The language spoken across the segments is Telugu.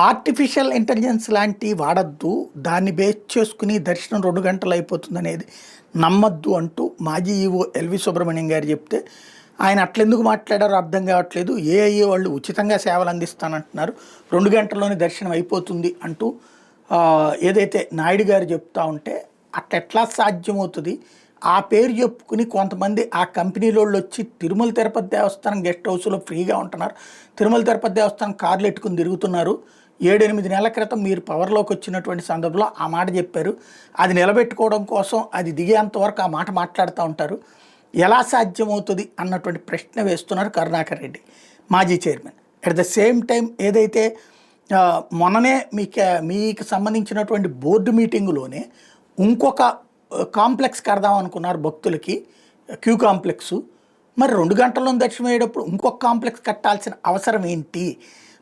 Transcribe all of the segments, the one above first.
ఆర్టిఫిషియల్ ఇంటెలిజెన్స్ లాంటివి వాడొద్దు. దాన్ని బేస్ చేసుకుని దర్శనం 2 గంటలు అయిపోతుందనేది నమ్మొద్దు అంటూ మాజీ ఈవో ఎల్వి సుబ్రహ్మణ్యం గారు చెప్తే, ఆయన అట్లెందుకు మాట్లాడారో అర్థం కావట్లేదు. ఏఐఏ వాళ్ళు ఉచితంగా సేవలు అందిస్తానంటున్నారు. 2 గంటల్లోనే దర్శనం అయిపోతుంది అంటూ ఏదైతే నాయుడు గారు చెప్తా ఉంటే అట్లెట్లా సాధ్యమవుతుంది? ఆ పేరు చెప్పుకుని కొంతమంది ఆ కంపెనీలోళ్ళు వచ్చి తిరుమల తిరుపతి దేవస్థానం గెస్ట్ హౌస్లో ఫ్రీగా ఉంటున్నారు. తిరుమల తిరుపతి దేవస్థానం కార్లు ఎట్టుకుని తిరుగుతున్నారు. 7-8 నెలల క్రితం మీరు పవర్లోకి వచ్చినటువంటి సందర్భంలో ఆ మాట చెప్పారు. అది నిలబెట్టుకోవడం కోసం అది దిగేంతవరకు ఆ మాట మాట్లాడుతూ ఉంటారు. ఎలా సాధ్యమవుతుంది అన్నటువంటి ప్రశ్న వేస్తున్నారు కరుణాకర్ రెడ్డి, మాజీ chairman. At the same time ఏదైతే మొన్ననే మీకు సంబంధించినటువంటి బోర్డు మీటింగులోనే ఇంకొక కాంప్లెక్స్ కడదాం అనుకున్నారు భక్తులకి, క్యూ కాంప్లెక్సు. మరి 2 గంటల్లో దర్శనం అయ్యేటప్పుడు ఇంకొక కాంప్లెక్స్ కట్టాల్సిన అవసరం ఏంటి?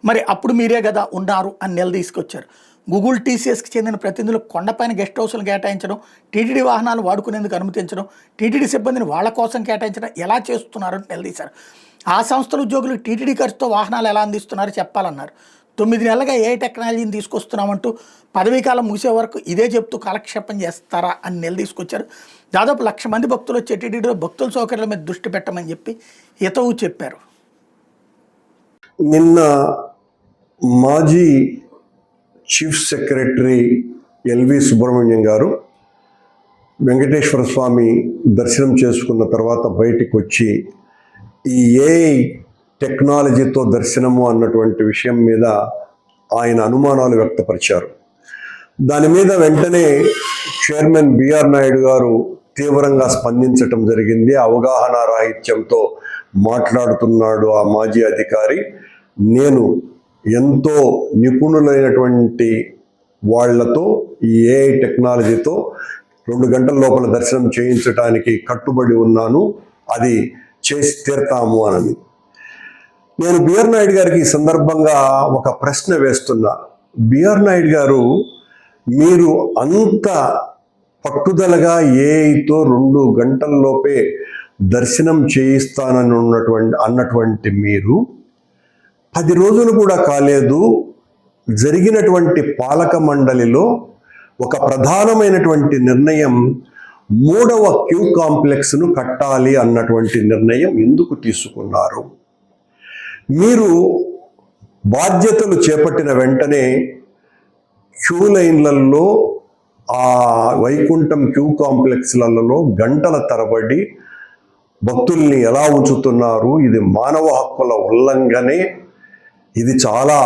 మరి అప్పుడు మీరే కదా ఉన్నారు అని నిలదీసుకొచ్చారు. గూగుల్ టీసీఎస్కి చెందిన ప్రతినిధులు కొండపైన గెస్ట్ హౌస్లు కేటాయించడం, టీటీడీ వాహనాలు వాడుకునేందుకు అనుమతించడం, టీటీడీ సిబ్బందిని వాళ్ళ కోసం కేటాయించడం ఎలా చేస్తున్నారని నిలదీశారు. ఆ సంస్థల ఉద్యోగులకు టీటీడీ ఖర్చుతో వాహనాలు ఎలా అందిస్తున్నారో చెప్పాలన్నారు. 9 నెలలుగా ఏ టెక్నాలజీని తీసుకొస్తున్నామంటూ పదవీకాలం ముగిసే వరకు ఇదే చెప్తూ కాలక్షేపం చేస్తారా అని నిలదీసుకొచ్చారు. దాదాపు 1,00,000 మంది భక్తులు వచ్చే టీటీడీలో భక్తుల సౌకర్యాల మీద దృష్టి పెట్టమని చెప్పి హితవు చెప్పారు. నిన్న మాజీ చీఫ్ సెక్రటరీ ఎల్వి సుబ్రహ్మణ్యం గారు వెంకటేశ్వర స్వామి దర్శనం చేసుకున్న తర్వాత బయటికి వచ్చి ఈ ఏఐ టెక్నాలజీతో దర్శనము అన్నటువంటి విషయం మీద ఆయన అనుమానాలు వ్యక్తపరిచారు. దాని మీద వెంటనే చైర్మన్ బిఆర్ నాయుడు గారు తీవ్రంగా స్పందించటం జరిగింది. అవగాహన రాహిత్యంతో మాట్లాడుతున్నాడు ఆ మాజీ అధికారి. నేను ఎంతో నిపుణులైనటువంటి వాళ్లతో ఈ ఏఐ టెక్నాలజీతో 2 గంటల లోపల దర్శనం చేయించడానికి కట్టుబడి ఉన్నాను, అది చేసి తీరుతాము అని. నేను బిఆర్ నాయుడు గారికి ఈ సందర్భంగా ఒక ప్రశ్న వేస్తున్నా. బిఆర్ నాయుడు గారు, మీరు అంత పట్టుదలగా ఏఐతో 2 గంటల్లోపే దర్శనం చేయిస్తానని అన్నటువంటి మీరు 10 రోజులు కూడా కాలేదు, జరిగినటువంటి పాలక మండలిలో ఒక ప్రధానమైనటువంటి నిర్ణయం 3వ క్యూ కాంప్లెక్స్ను కట్టాలి అన్నటువంటి నిర్ణయం ఎందుకు తీసుకున్నారు? మీరు బాధ్యతలు చేపట్టిన వెంటనే క్యూ లైన్లలో, ఆ వైకుంఠం క్యూ కాంప్లెక్స్లలో గంటల తరబడి భక్తుల్ని ఎలా ఉంచుతున్నారు? ఇది మానవ హక్కుల ఉల్లంఘనే, ఇది చాలా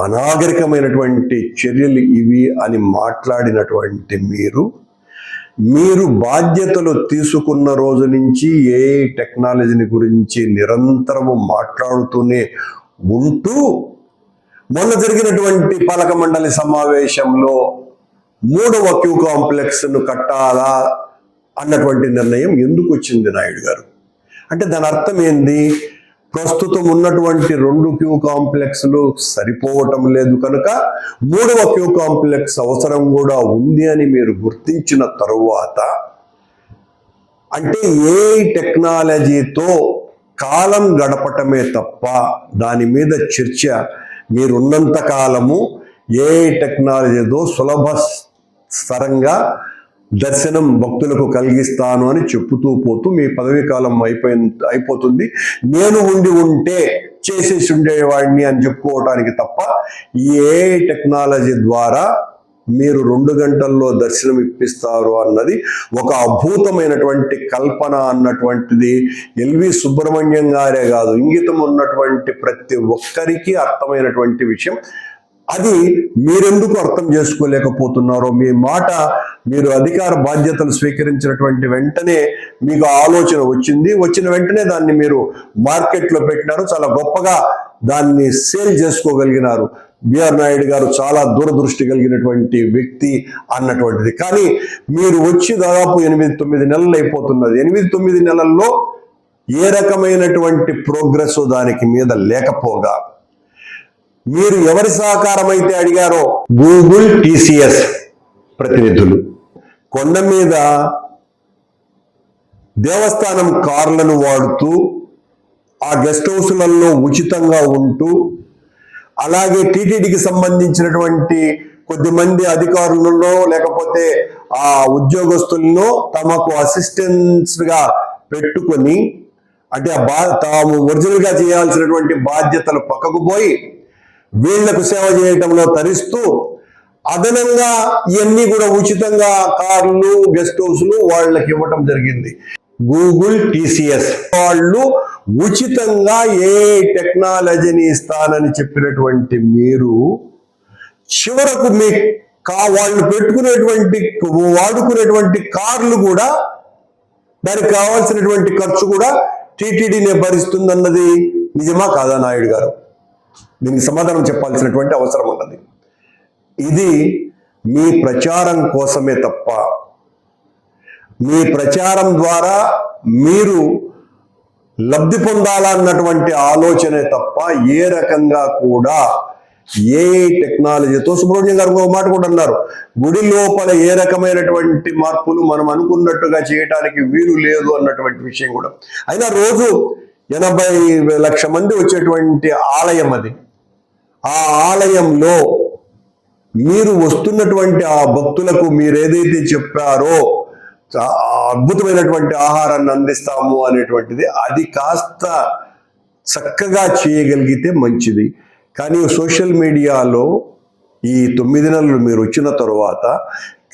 అనాగరికమైనటువంటి చర్యలు ఇవి అని మాట్లాడినటువంటి మీరు బాధ్యతలు తీసుకున్న రోజు నుంచి ఏఐ టెక్నాలజీని గురించి నిరంతరము మాట్లాడుతూనే ఉంటూ, మొన్న జరిగినటువంటి పాలక మండలి సమావేశంలో 3వ క్యూ కాంప్లెక్స్ను కట్టాలా అన్నటువంటి నిర్ణయం ఎందుకు వచ్చింది నాయుడు గారు? అంటే దాని అర్థం ఏంది? ప్రస్తుతం ఉన్నటువంటి 2 క్యూ కాంప్లెక్స్లు సరిపోవటం లేదు కనుక 3వ క్యూ కాంప్లెక్స్ అవసరం కూడా ఉంది అని మీరు గుర్తించిన తరువాత, అంటే ఏఐ టెక్నాలజీతో కాలం గడపటమే తప్ప దాని మీద చర్చ మీరున్నంత కాలము ఏఐ టెక్నాలజీతో సులభ స్థరంగా దర్శనం భక్తులకు కలిగిస్తాను అని చెప్పుతూ పోతూ మీ పదవీ కాలం అయిపోతుంది, నేను ఉంటే చేసేసి ఉండేవాడిని అని చెప్పుకోవటానికి తప్ప ఈ ఏఐ టెక్నాలజీ ద్వారా మీరు 2 గంటల్లో దర్శనం ఇప్పిస్తారు అన్నది ఒక అద్భుతమైనటువంటి కల్పన అన్నటువంటిది ఎల్వి సుబ్రహ్మణ్యం గారే కాదు, ఇంగితం ఉన్నటువంటి ప్రతి ఒక్కరికి అర్థమైనటువంటి విషయం. అది మీరెందుకు అర్థం చేసుకోలేకపోతున్నారో? మీ మాట, మీరు అధికార బాధ్యతలు స్వీకరించినటువంటి వెంటనే మీకు ఆలోచన వచ్చిన వెంటనే దాన్ని మీరు మార్కెట్లో పెట్టినారు, చాలా గొప్పగా దాన్ని సేల్ చేసుకోగలిగినారు. బిఆర్ నాయుడు గారు చాలా దూరదృష్టి కలిగినటువంటి వ్యక్తి అన్నటువంటిది. కానీ మీరు వచ్చి దాదాపు 8-9 నెలలు అయిపోతున్నది. 8-9 నెలల్లో ఏ రకమైనటువంటి ప్రోగ్రెస్ దానికి మీద లేకపోగా, మీరు ఎవరి సహకారం అయితే అడిగారో, గూగుల్ టీసీఎస్ ప్రతినిధులు కొండ మీద దేవస్థానం కార్లను వాడుతూ ఆ గెస్ట్ హౌస్లలో ఉచితంగా ఉంటూ అలాగే టీటీడీకి సంబంధించినటువంటి కొద్దిమంది అధికారులలో లేకపోతే ఆ ఉద్యోగస్తులను తమకు అసిస్టెంట్స్ గా పెట్టుకొని అంటే తాము ఒరిజినల్ గా చేయాల్సినటువంటి బాధ్యతలు పక్కకు పోయి వీళ్లకు సేవ చేయటంలో తరిస్తూ అదనంగా ఇవన్నీ కూడా ఉచితంగా కార్లు గెస్ట్ హౌస్లు వాళ్ళకి ఇవ్వటం జరిగింది. గూగుల్, TCS వాళ్ళు ఉచితంగా ఏ టెక్నాలజీని ఇస్తానని చెప్పినటువంటి మీరు చివరకు వాళ్ళు వాడుకునేటువంటి కార్లు కూడా దానికి కావాల్సినటువంటి ఖర్చు కూడా టీటీడీనే భరిస్తుందన్నది నిజమా కాదా నాయుడు గారు? దీనికి సమాధానం చెప్పాల్సినటువంటి అవసరం ఉన్నది. ఇది మీ ప్రచారం కోసమే తప్ప మీ ప్రచారం ద్వారా మీరు లబ్ధి పొందాలన్నటువంటి ఆలోచనే తప్ప ఏ రకంగా కూడా ఏ టెక్నాలజీతో సుబ్రహ్మణ్యం గారు ఒక మాట కూడా అన్నారు, గుడి లోపల ఏ రకమైనటువంటి మార్పులు మనం అనుకున్నట్టుగా చేయడానికి వీలు లేదు అన్నటువంటి విషయం కూడా. అయినా రోజు 80 లక్షల మంది వచ్చేటువంటి ఆలయం అది. ఆ ఆలయంలో మీరు వస్తున్నటువంటి ఆ భక్తులకు మీరు ఏదైతే చెప్పారో అద్భుతమైనటువంటి ఆహారాన్ని అందిస్తాము అనేటువంటిది అది కాస్త చక్కగా చేయగలిగితే మంచిది. కానీ సోషల్ మీడియాలో ఈ 9 నెలలు మీరు వచ్చిన తరువాత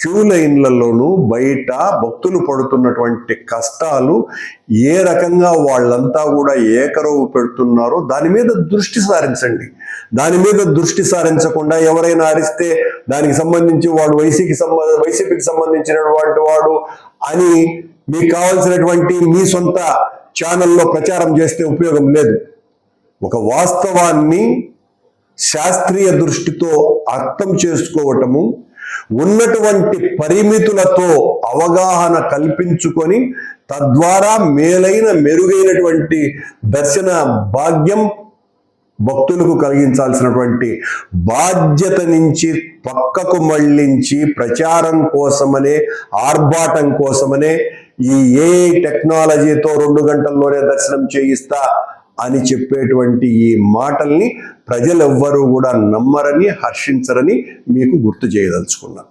క్యూ లైన్లలోనూ బయట భక్తులు పడుతున్నటువంటి కష్టాలు ఏ రకంగా వాళ్ళంతా కూడా ఏకరవు పెడుతున్నారో దాని మీద దృష్టి సారించండి. దాని మీద దృష్టి సారించకుండా ఎవరైనా అరిస్తే దానికి సంబంధించి వాడు వైసీపీకి సంబంధించినటువంటి వాడు అని మీకు కావాల్సినటువంటి మీ సొంత ఛానల్లో ప్రచారం చేస్తే ఉపయోగం లేదు. ఒక వాస్తవాన్ని శాస్త్రీయ దృష్టితో అర్థం చేసుకోవటము, ఉన్నటువంటి పరిమితులతో అవగాహన కల్పించుకొని తద్వారా మెరుగైనటువంటి దర్శన భాగ్యం భక్తులకు కలిగించాల్సినటువంటి బాధ్యత నుంచి పక్కకు మళ్లించి ప్రచారం కోసమనే ఆర్భాటం కోసమనే ఈ టెక్నాలజీతో 2 గంటల్లోనే దర్శనం చేయిస్తా అని చెప్పేటువంటి ఈ మాటల్ని ప్రజలెవ్వరూ కూడా నమ్మరని హర్షించరని మీకు గుర్తు చేయదలుచుకున్నాను.